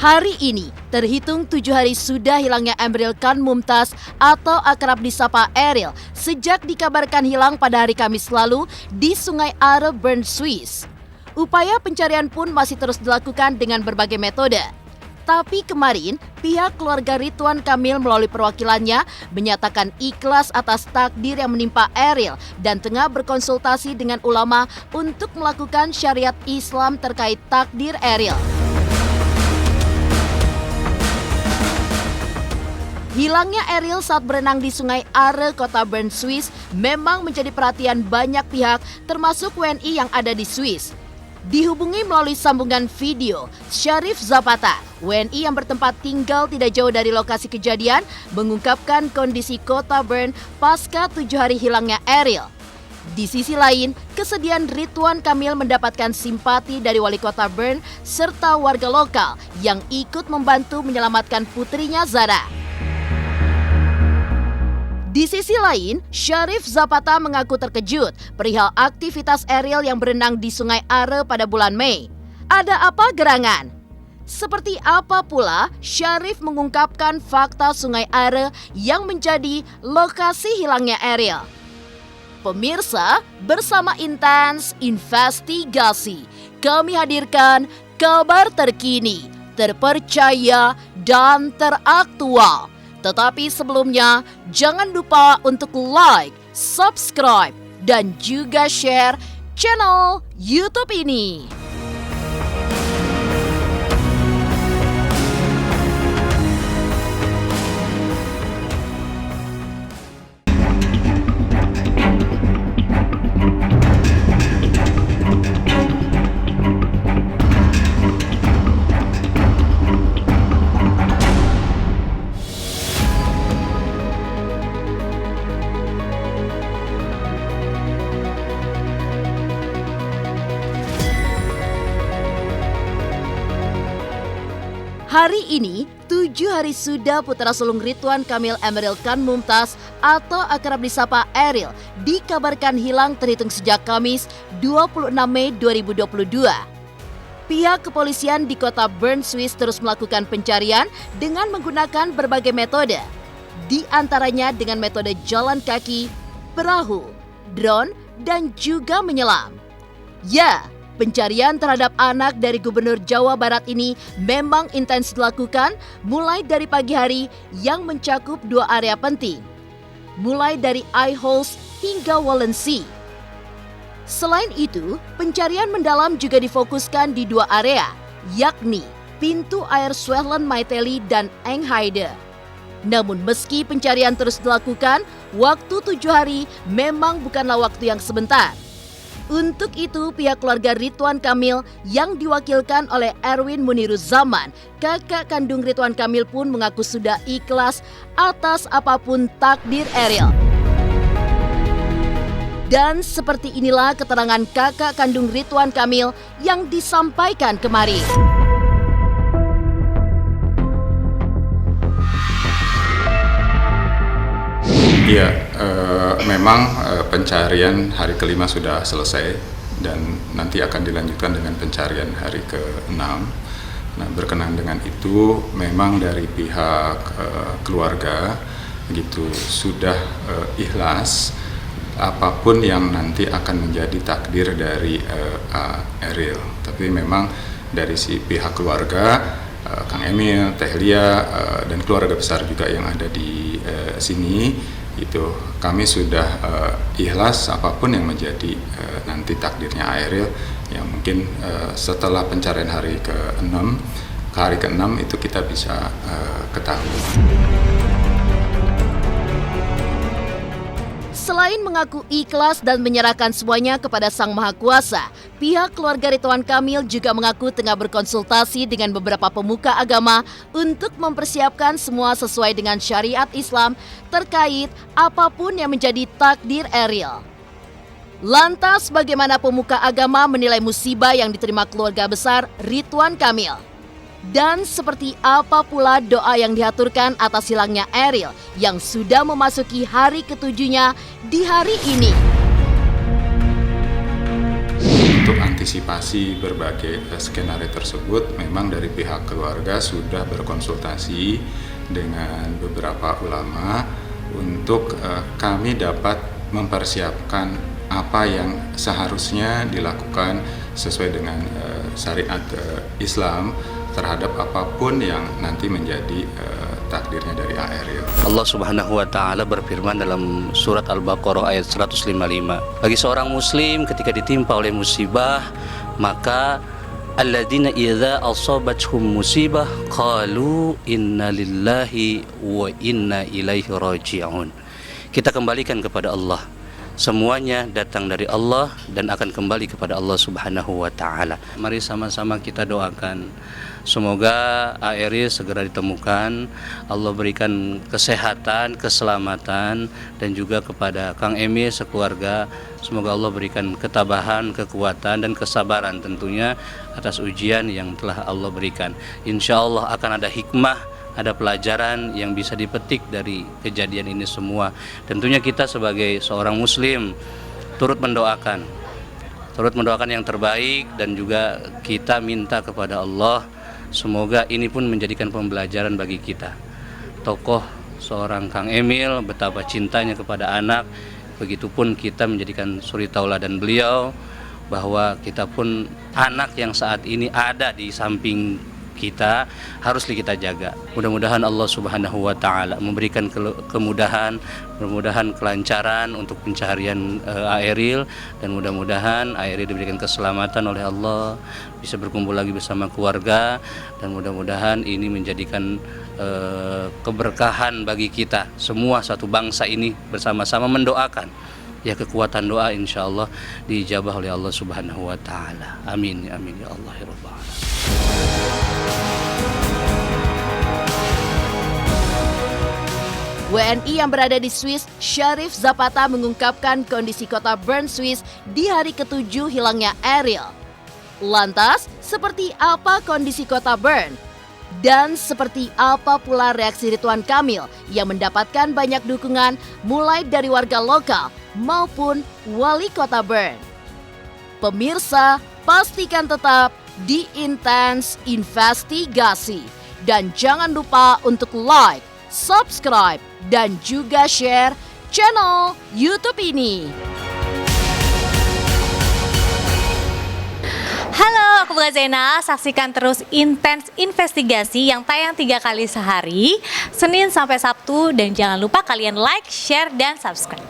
Hari ini terhitung 7 hari sudah hilangnya Emeril Khan Mumtaz atau akrab disapa Ariel sejak dikabarkan hilang pada hari Kamis lalu di Sungai Are, Bern, Swiss. Upaya pencarian pun masih terus dilakukan dengan berbagai metode. Tapi kemarin, pihak keluarga Ridwan Kamil melalui perwakilannya menyatakan ikhlas atas takdir yang menimpa Ariel dan tengah berkonsultasi dengan ulama untuk melakukan syariat Islam terkait takdir Ariel. Hilangnya Ariel saat berenang di Sungai Are, kota Bern, Swiss memang menjadi perhatian banyak pihak termasuk WNI yang ada di Swiss. Dihubungi melalui sambungan video, Syarif Zapata, WNI yang bertempat tinggal tidak jauh dari lokasi kejadian, mengungkapkan kondisi kota Bern pasca 7 hari hilangnya Ariel. Di sisi lain, kesedihan Ridwan Kamil mendapatkan simpati dari wali kota Bern serta warga lokal yang ikut membantu menyelamatkan putrinya Zara. Di sisi lain, Syarif Zapata mengaku terkejut perihal aktivitas Ariel yang berenang di Sungai Are pada bulan Mei. Ada apa gerangan? Seperti apa pula Syarif mengungkapkan fakta Sungai Are yang menjadi lokasi hilangnya Ariel? Pemirsa, bersama Intens Investigasi, kami hadirkan kabar terkini, terpercaya, dan teraktual. Tetapi sebelumnya, jangan lupa untuk like, subscribe, dan juga share channel YouTube ini. Hari ini, 7 hari sudah putra sulung Ridwan Kamil Emeril Khan Mumtaz atau akrab disapa Ariel dikabarkan hilang terhitung sejak Kamis 26 Mei 2022. Pihak kepolisian di kota Bern, Swiss terus melakukan pencarian dengan menggunakan berbagai metode. Di antaranya dengan metode jalan kaki, perahu, drone, dan juga menyelam. Ya, pencarian terhadap anak dari Gubernur Jawa Barat ini memang intens dilakukan mulai dari pagi hari yang mencakup 2 area penting, mulai dari Eihouse hingga Walensee. Selain itu, pencarian mendalam juga difokuskan di 2 area, yakni pintu air Zwellen Maiteli dan Engheide. Namun meski pencarian terus dilakukan, waktu 7 hari memang bukanlah waktu yang sebentar. Untuk itu, pihak keluarga Ridwan Kamil yang diwakilkan oleh Erwin Muniruzaman, kakak kandung Ridwan Kamil pun mengaku sudah ikhlas atas apapun takdir Ariel. Dan seperti inilah keterangan kakak kandung Ridwan Kamil yang disampaikan kemarin. Iya, memang pencarian hari kelima sudah selesai dan nanti akan dilanjutkan dengan pencarian hari ke-6. Nah, berkenaan dengan itu, memang dari pihak keluarga gitu sudah ikhlas apapun yang nanti akan menjadi takdir dari Ariel. Tapi memang dari si pihak keluarga, Kang Emil, Teh Lia, dan keluarga besar juga yang ada di sini, itu kami sudah ikhlas apapun yang menjadi nanti takdirnya Ariel, yang mungkin setelah pencarian hari ke-6, ke hari ke-6 itu kita bisa ketahui. Selain mengaku ikhlas dan menyerahkan semuanya kepada Sang Maha Kuasa, pihak keluarga Ridwan Kamil juga mengaku tengah berkonsultasi dengan beberapa pemuka agama untuk mempersiapkan semua sesuai dengan syariat Islam terkait apapun yang menjadi takdir Ariel. Lantas bagaimana pemuka agama menilai musibah yang diterima keluarga besar Ridwan Kamil? Dan seperti apa pula doa yang diaturkan atas hilangnya Ariel yang sudah memasuki hari ke-7-nya di hari ini? Untuk mengantisipasi berbagai skenario tersebut, memang dari pihak keluarga sudah berkonsultasi dengan beberapa ulama untuk kami dapat mempersiapkan apa yang seharusnya dilakukan sesuai dengan syariat Islam terhadap apapun yang nanti menjadi takdirnya dari Aerial. Allah Subhanahu wa taala berfirman dalam surat Al-Baqarah ayat 155. Bagi seorang muslim ketika ditimpa oleh musibah, maka alladzina idza asabathum musibah qalu inna lillahi wa inna ilaihi raji'un. Kita kembalikan kepada Allah. Semuanya datang dari Allah dan akan kembali kepada Allah Subhanahu wa taala. Mari sama-sama kita doakan semoga Aerial segera ditemukan, Allah berikan kesehatan, keselamatan, dan juga kepada Kang Emil sekeluarga, semoga Allah berikan ketabahan, kekuatan, dan kesabaran tentunya atas ujian yang telah Allah berikan. Insya Allah akan ada hikmah, ada pelajaran yang bisa dipetik dari kejadian ini semua. Tentunya kita sebagai seorang muslim turut mendoakan yang terbaik, dan juga kita minta kepada Allah semoga ini pun menjadikan pembelajaran bagi kita. Tokoh seorang Kang Emil, betapa cintanya kepada anak, begitupun kita menjadikan suri tauladan beliau, bahwa kita pun anak yang saat ini ada di samping kita harus kita jaga. Mudah-mudahan Allah Subhanahu wa taala memberikan kemudahan, mudah-mudahan kelancaran untuk pencarian Aerial, dan mudah-mudahan Aerial diberikan keselamatan oleh Allah, bisa berkumpul lagi bersama keluarga, dan mudah-mudahan ini menjadikan keberkahan bagi kita semua, satu bangsa ini bersama-sama mendoakan. Ya, kekuatan doa insya Allah diijabah oleh Allah Subhanahu wa taala. Amin amin ya Allah ya rabbal alamin. WNI yang berada di Swiss, Syarif Zapata, mengungkapkan kondisi kota Bern, Swiss di hari ke-7 hilangnya Aerial. Lantas, seperti apa kondisi kota Bern? Dan seperti apa pula reaksi Ridwan Kamil yang mendapatkan banyak dukungan mulai dari warga lokal maupun wali kota Bern? Pemirsa, pastikan tetap di Intens Investigasi. Dan jangan lupa untuk like, subscribe, dan juga share channel YouTube ini. Halo, aku Bunga Zainal. Saksikan terus Intens Investigasi yang tayang 3 kali sehari, Senin sampai Sabtu. Dan jangan lupa kalian like, share, dan subscribe.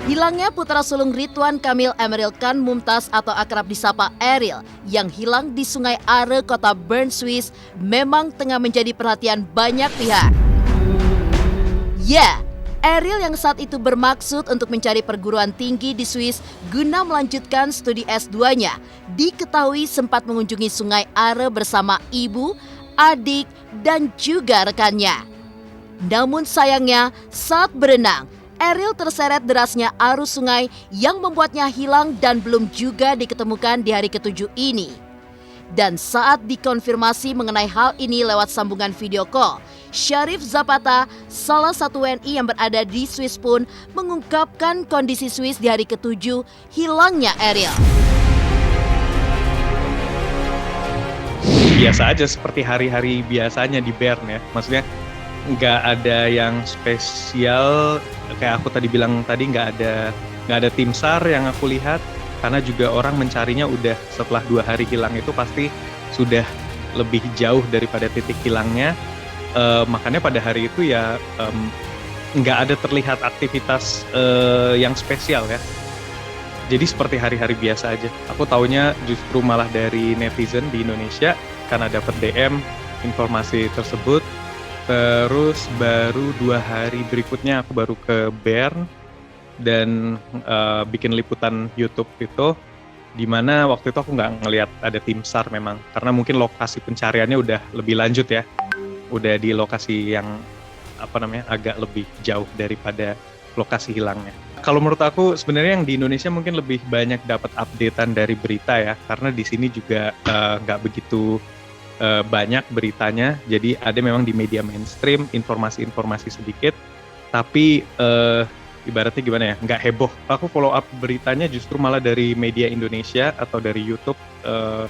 Hilangnya putra sulung Ridwan Kamil Emeril Khan Mumtaz atau akrab disapa Aerial yang hilang di Sungai Are, kota Bern, Swiss, memang tengah menjadi perhatian banyak pihak. Ya, Aerial yang saat itu bermaksud untuk mencari perguruan tinggi di Swiss guna melanjutkan studi S2-nya, diketahui sempat mengunjungi Sungai Are bersama ibu, adik, dan juga rekannya. Namun sayangnya, saat berenang, Aerial terseret derasnya arus sungai yang membuatnya hilang dan belum juga diketemukan di hari ke-7 ini. Dan saat dikonfirmasi mengenai hal ini lewat sambungan video call, Syarif Zapata, salah satu WNI yang berada di Swiss pun mengungkapkan kondisi Swiss di hari ke-7 hilangnya Aerial. Biasa aja seperti hari-hari biasanya di Bern ya, maksudnya nggak ada yang spesial. Kayak aku tadi bilang tadi, nggak ada tim SAR yang aku lihat, karena juga orang mencarinya udah setelah 2 hari hilang itu pasti sudah lebih jauh daripada titik hilangnya. Makanya pada hari itu ya nggak ada terlihat aktivitas yang spesial ya. Jadi seperti hari-hari biasa aja. Aku taunya justru malah dari netizen di Indonesia karena dapat DM informasi tersebut. Terus baru 2 hari berikutnya aku baru ke Bern dan bikin liputan YouTube itu, dimana waktu itu aku nggak ngelihat ada tim SAR memang, karena mungkin lokasi pencariannya udah lebih lanjut ya, udah di lokasi yang agak lebih jauh daripada lokasi hilangnya. Kalau menurut aku sebenarnya yang di Indonesia mungkin lebih banyak dapat updatean dari berita ya, karena di sini juga nggak begitu banyak beritanya. Jadi ada memang di media mainstream informasi-informasi sedikit, tapi ibaratnya gimana ya, nggak heboh. Aku follow up beritanya justru malah dari media Indonesia atau dari YouTube,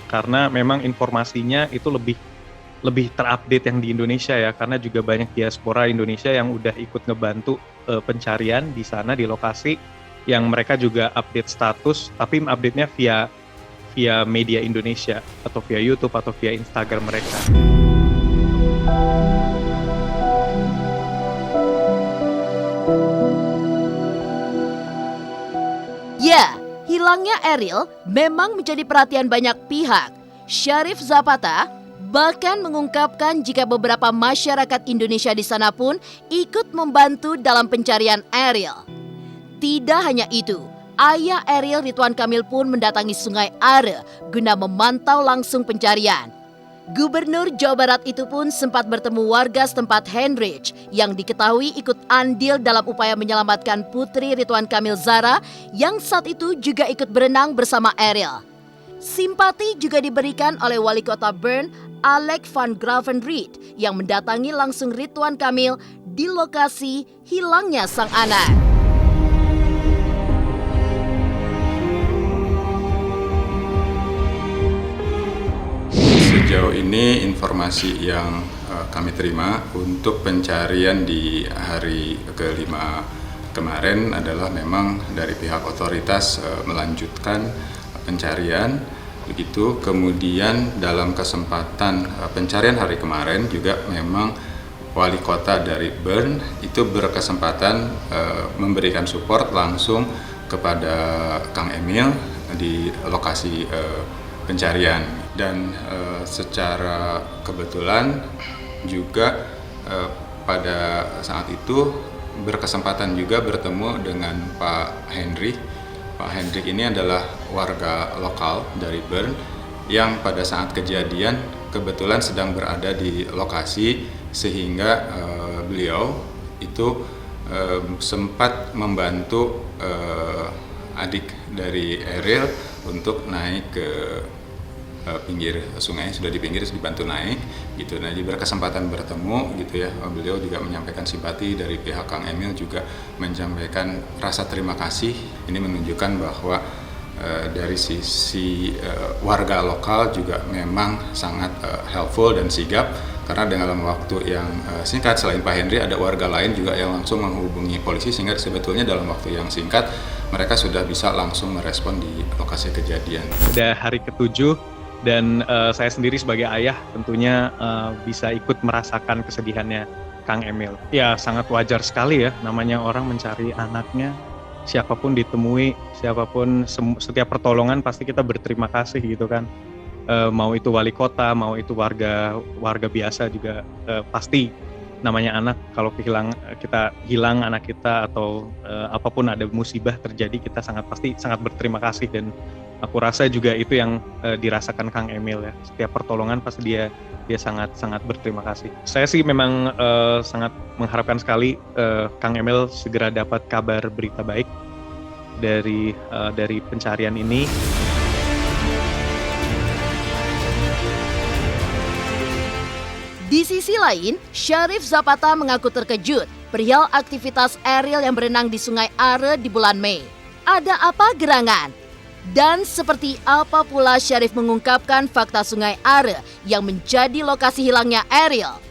karena memang informasinya itu lebih terupdate yang di Indonesia ya, karena juga banyak diaspora Indonesia yang udah ikut ngebantu pencarian di sana di lokasi, yang mereka juga update status, tapi update-nya via media Indonesia atau via YouTube atau via Instagram mereka. Ya, hilangnya Ariel memang menjadi perhatian banyak pihak. Syarif Zapata bahkan mengungkapkan jika beberapa masyarakat Indonesia di sana pun ikut membantu dalam pencarian Ariel. Tidak hanya itu, ayah Ariel, Ridwan Kamil pun mendatangi Sungai Are guna memantau langsung pencarian. Gubernur Jawa Barat itu pun sempat bertemu warga setempat Heinrich yang diketahui ikut andil dalam upaya menyelamatkan putri Ridwan Kamil Zahra yang saat itu juga ikut berenang bersama Ariel. Simpati juga diberikan oleh Wali Kota Bern, Alex van Gravenried, yang mendatangi langsung Ridwan Kamil di lokasi hilangnya sang anak. Sejauh ini informasi yang kami terima untuk pencarian di hari kelima kemarin adalah memang dari pihak otoritas melanjutkan pencarian begitu. Kemudian dalam kesempatan pencarian hari kemarin juga memang wali kota dari Bern itu berkesempatan memberikan support langsung kepada Kang Emil di lokasi pencarian. Dan secara kebetulan juga pada saat itu berkesempatan juga bertemu dengan Pak Hendrik. Pak Hendrik ini adalah warga lokal dari Bern yang pada saat kejadian kebetulan sedang berada di lokasi, sehingga beliau itu sempat membantu adik dari Ariel untuk naik ke pinggir sungai, sudah di pinggir, dibantu naik gitu. Nah, jadi berkesempatan bertemu gitu ya, beliau juga menyampaikan simpati, dari pihak Kang Emil juga menyampaikan rasa terima kasih. Ini menunjukkan bahwa dari sisi warga lokal juga memang sangat helpful dan sigap, karena dalam waktu yang singkat selain Pak Henry ada warga lain juga yang langsung menghubungi polisi, sehingga sebetulnya dalam waktu yang singkat mereka sudah bisa langsung merespon di lokasi kejadian. Sudah hari ke-7 dan saya sendiri sebagai ayah tentunya bisa ikut merasakan kesedihannya Kang Emil. Ya sangat wajar sekali ya, namanya orang mencari anaknya, siapapun ditemui, siapapun, setiap pertolongan pasti kita berterima kasih gitu kan. Mau itu wali kota, mau itu warga biasa juga pasti namanya anak, kalau kita hilang anak kita atau apapun ada musibah terjadi, kita pasti sangat berterima kasih. Dan aku rasa juga itu yang dirasakan Kang Emil ya. Setiap pertolongan pasti dia sangat berterima kasih. Saya sih memang sangat mengharapkan sekali Kang Emil segera dapat kabar berita baik dari pencarian ini. Di sisi lain, Syarif Zapata mengaku terkejut perihal aktivitas Ariel yang berenang di Sungai Are di bulan Mei. Ada apa gerangan? Dan seperti apa pula Syarif mengungkapkan fakta Sungai Are yang menjadi lokasi hilangnya Ariel?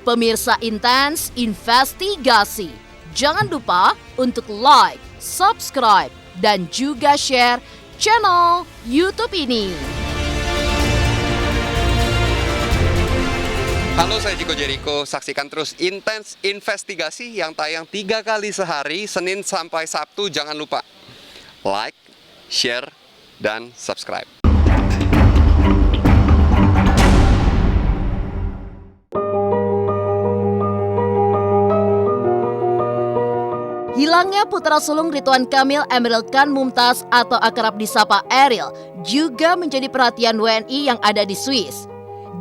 Pemirsa Intens Investigasi, jangan lupa untuk like, subscribe, dan juga share channel YouTube ini. Halo, saya Jiko Jericho. Saksikan terus Intens Investigasi yang tayang 3 kali sehari, Senin sampai Sabtu. Jangan lupa like, share, dan subscribe. Hilangnya putra sulung Ridwan Kamil Emeril Khan Mumtaz atau akrab disapa Ariel juga menjadi perhatian WNI yang ada di Swiss.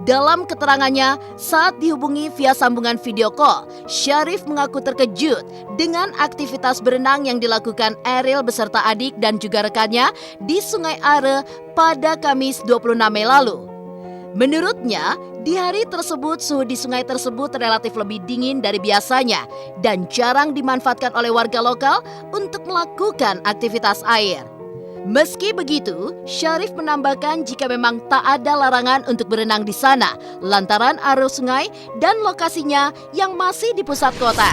Dalam keterangannya, saat dihubungi via sambungan video call, Syarif mengaku terkejut dengan aktivitas berenang yang dilakukan Ariel beserta adik dan juga rekannya di Sungai Are pada Kamis 26 Mei lalu. Menurutnya, di hari tersebut suhu di sungai tersebut relatif lebih dingin dari biasanya dan jarang dimanfaatkan oleh warga lokal untuk melakukan aktivitas air. Meski begitu, Syarif menambahkan jika memang tak ada larangan untuk berenang di sana lantaran arus sungai dan lokasinya yang masih di pusat kota.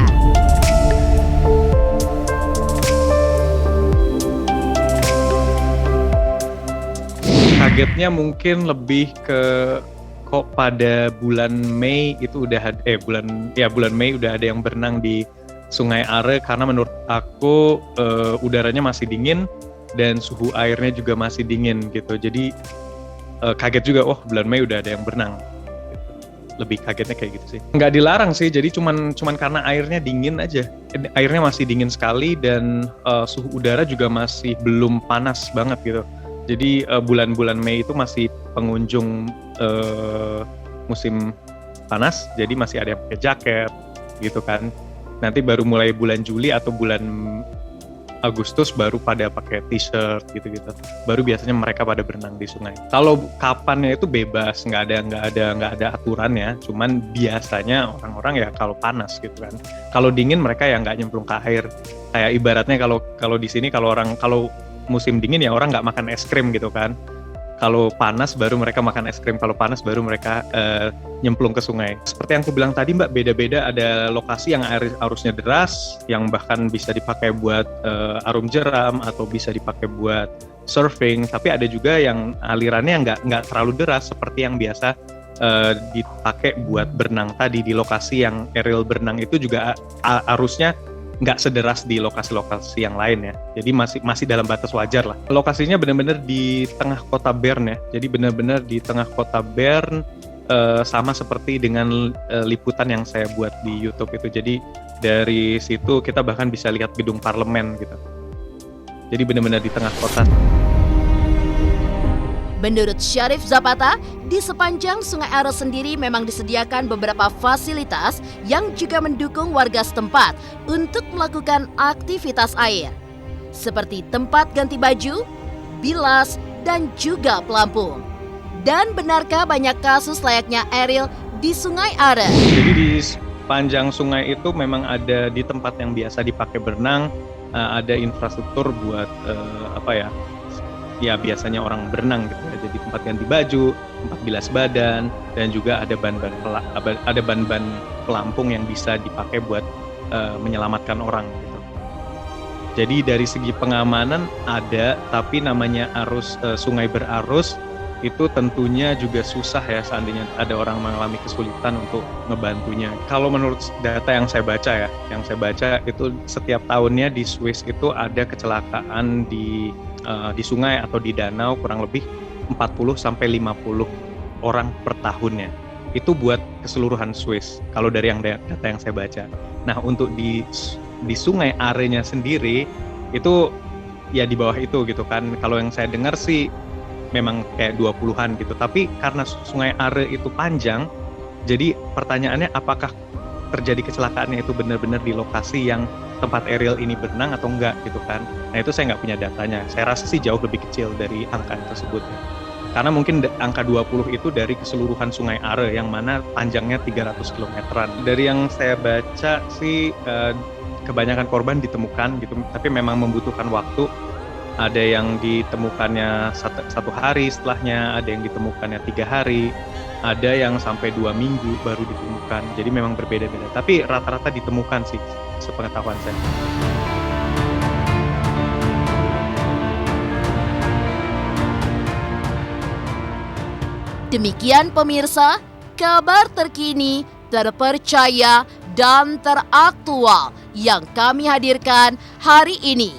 Kagetnya mungkin lebih ke kok pada bulan Mei itu bulan Mei udah ada yang berenang di Sungai Are, karena menurut aku udaranya masih dingin dan suhu airnya juga masih dingin gitu. Jadi kaget juga, oh bulan Mei udah ada yang berenang. Lebih kagetnya kayak gitu sih. Nggak dilarang sih, jadi cuman karena airnya dingin aja. Airnya masih dingin sekali dan suhu udara juga masih belum panas banget gitu. Jadi bulan-bulan Mei itu masih pengunjung musim panas, jadi masih ada yang pakai jaket gitu kan. Nanti baru mulai bulan Juli atau bulan Agustus baru pada pakai t-shirt gitu-gitu. Baru biasanya mereka pada berenang di sungai. Kalau kapannya itu bebas, nggak ada aturannya. Cuman biasanya orang-orang ya kalau panas gitu kan. Kalau dingin mereka ya nggak nyemplung ke air. Kayak ibaratnya kalau di sini kalau musim dingin ya orang nggak makan es krim gitu kan. Kalau panas baru mereka makan es krim, kalau panas baru mereka nyemplung ke sungai. Seperti yang aku bilang tadi Mbak, beda-beda, ada lokasi yang arusnya deras, yang bahkan bisa dipakai buat arum jeram atau bisa dipakai buat surfing, tapi ada juga yang alirannya nggak terlalu deras seperti yang biasa dipakai buat berenang tadi. Di lokasi yang aerial berenang itu juga arusnya nggak sederas di lokasi-lokasi yang lain ya. Jadi masih dalam batas wajar lah. Lokasinya benar-benar di tengah kota Bern ya. Jadi benar-benar di tengah kota Bern, sama seperti dengan liputan yang saya buat di YouTube itu. Jadi dari situ kita bahkan bisa lihat gedung parlemen gitu. Jadi benar-benar di tengah kota. Menurut Syarif Zapata, di sepanjang Sungai Are sendiri memang disediakan beberapa fasilitas yang juga mendukung warga setempat untuk melakukan aktivitas air. Seperti tempat ganti baju, bilas, dan juga pelampung. Dan benarkah banyak kasus layaknya Ariel di Sungai Are? Jadi di sepanjang sungai itu memang ada di tempat yang biasa dipakai berenang, ada infrastruktur buat ya biasanya orang berenang gitu ya. Jadi tempat ganti baju, tempat bilas badan, dan juga ada ban-ban pelampung yang bisa dipakai buat menyelamatkan orang gitu. Jadi dari segi pengamanan ada, tapi namanya arus sungai berarus itu tentunya juga susah ya seandainya ada orang mengalami kesulitan untuk ngebantunya. Kalau menurut data yang saya baca itu setiap tahunnya di Swiss itu ada kecelakaan di sungai atau di danau kurang lebih 40 sampai 50 orang per tahunnya. Itu buat keseluruhan Swiss kalau dari data yang saya baca. Nah, untuk di Sungai Are-nya sendiri itu ya di bawah itu gitu kan. Kalau yang saya dengar sih memang kayak 20-an gitu. Tapi karena Sungai Are itu panjang, jadi pertanyaannya apakah terjadi kecelakaannya itu benar-benar di lokasi yang tempat Ariel ini berenang atau enggak gitu kan. Nah itu saya nggak punya datanya. Saya rasa sih jauh lebih kecil dari angka tersebut ya. Karena mungkin angka 20 itu dari keseluruhan Sungai Are yang mana panjangnya 300 kilometeran. Dari yang saya baca sih kebanyakan korban ditemukan gitu, tapi memang membutuhkan waktu. Ada yang ditemukannya satu hari setelahnya, ada yang ditemukannya 3 hari, ada yang sampai 2 minggu baru ditemukan. Jadi memang berbeda-beda. Tapi rata-rata ditemukan sih, sepengetahuan saya. Demikian pemirsa, kabar terkini, terpercaya, dan teraktual yang kami hadirkan hari ini.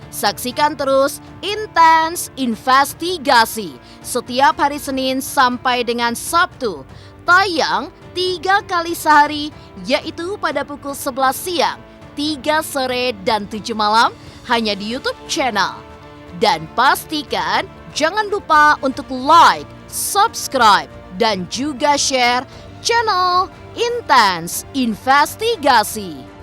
Saksikan terus Intens Investigasi setiap hari Senin sampai dengan Sabtu. Tayang 3 kali sehari, yaitu pada pukul 11 siang, 3 sore, dan 7 malam hanya di YouTube channel. Dan pastikan jangan lupa untuk like, subscribe, dan juga share channel Intens Investigasi.